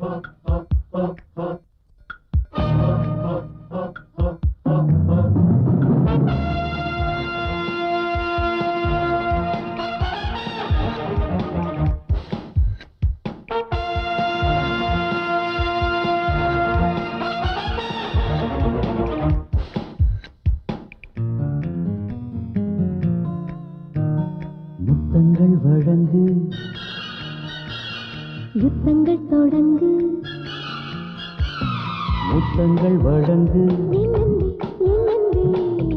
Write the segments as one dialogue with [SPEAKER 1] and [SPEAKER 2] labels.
[SPEAKER 1] முத்தங்கள் வழங்கு,
[SPEAKER 2] யுத்தங்கள் தொடங்கு,
[SPEAKER 1] முத்தங்கள் வழங்கு,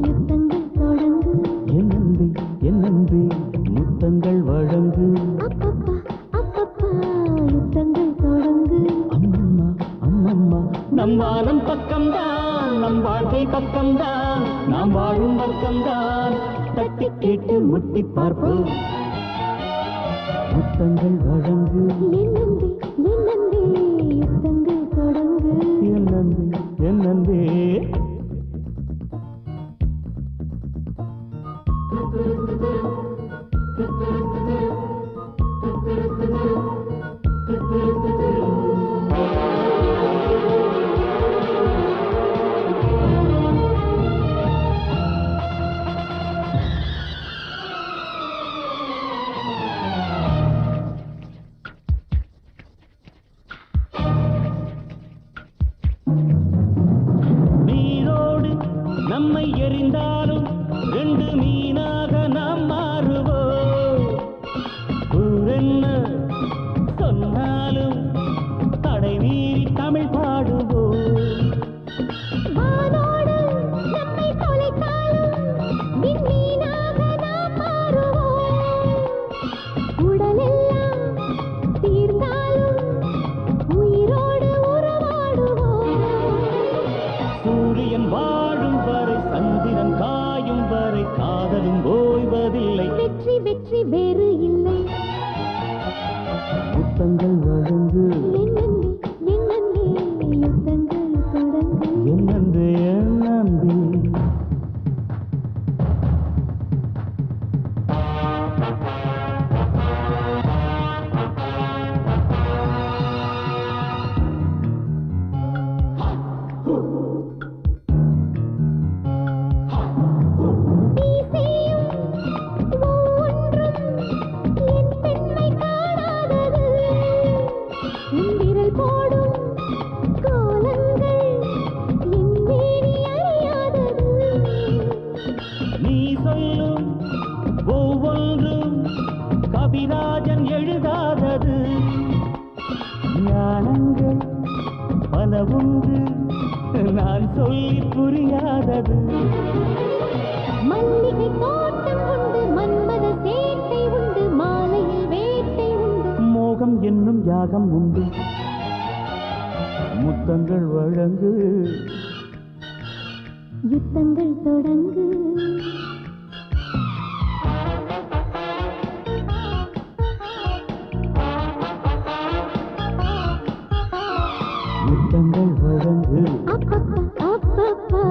[SPEAKER 2] யுத்தங்கள் தொடங்கு,
[SPEAKER 1] என்னன்பே முத்தங்கள் வழங்கு,
[SPEAKER 2] அப்பப்பா அப்பப்பா யுத்தங்கள் தொடங்கு.
[SPEAKER 1] அம்மம்மா அம்மம்மா நம் வானம் பக்கம்தான், நம் வாழ்க்கை பக்கம்தான், நாம் வாழும் பக்கம்தான், தட்டி கேட்டு முட்டி பார்ப்போம். முத்தங்கள் வழங்கு,
[SPEAKER 2] என்னந்தே யுத்தங்கள் தொடங்கு.
[SPEAKER 1] என்னந்தே நீரோடு நம்மை எரிந்தாலும் ரெண்டு மீனாக நாம் மாறுவோம். ஊரென்ன சொன்னாலும் தடை மீறி தமிழ் பாடுவோம்.
[SPEAKER 2] வானோடு நம்மை தொலைத்தாலும் விண்மீனாக நாம் மாறுவோம். உடலெல்லாம் தீர்ந்தாலும் உயிரோடு உறவாடுவோம்.
[SPEAKER 1] சூரியன் வாழும் வரை, சந்திரன் காயும் வரை, காதலும் ஓய்வதில்லை.
[SPEAKER 2] வெற்றி வெற்றி வேறு இல்லை.
[SPEAKER 1] முத்தங்கள் வழங்கு,
[SPEAKER 2] என்னந்தே யுத்தங்கள் தொடங்கு.
[SPEAKER 1] என்னந்தே
[SPEAKER 2] நீ செய்யும் ஒவ்வொன்றும் என் பெண்மை காணாதது. உன் விரல் போடும் கோலங்கள் என் மேனி அறியாதது.
[SPEAKER 1] நீ சொல்லும் ஒவ்வொன்றும் கவிராஜன் எழுதாதது. ஞானங்கள் பல உண்டு, நான் சொல்லி புரியாதது.
[SPEAKER 2] மல்லிகை தோட்டம் உண்டு, மன்மத சேட்டை உண்டு, மாலையில் வேட்டை உண்டு.
[SPEAKER 1] மோகம் என்னும் யாகம் உண்டு. முத்தங்கள் வழங்கு,
[SPEAKER 2] யுத்தங்கள் தொடங்கு.
[SPEAKER 1] முத்தங்கள் வழங்கு,
[SPEAKER 2] அப்பப்பா அப்பப்பா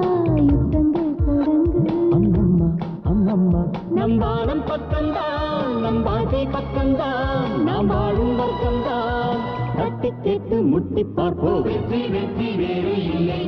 [SPEAKER 2] யுத்தங்கள் தொடங்கு.
[SPEAKER 1] அம்மம்மா அம்மம்மா நம் வானம் பக்கம்தான், நம் வாழ்க்கை பக்கம்தான், நாம் வாழும் பக்கம்தான், தட்டி கேட்டு முட்டி பார்ப்போம். வெற்றி வெற்றி வேறு இல்லை.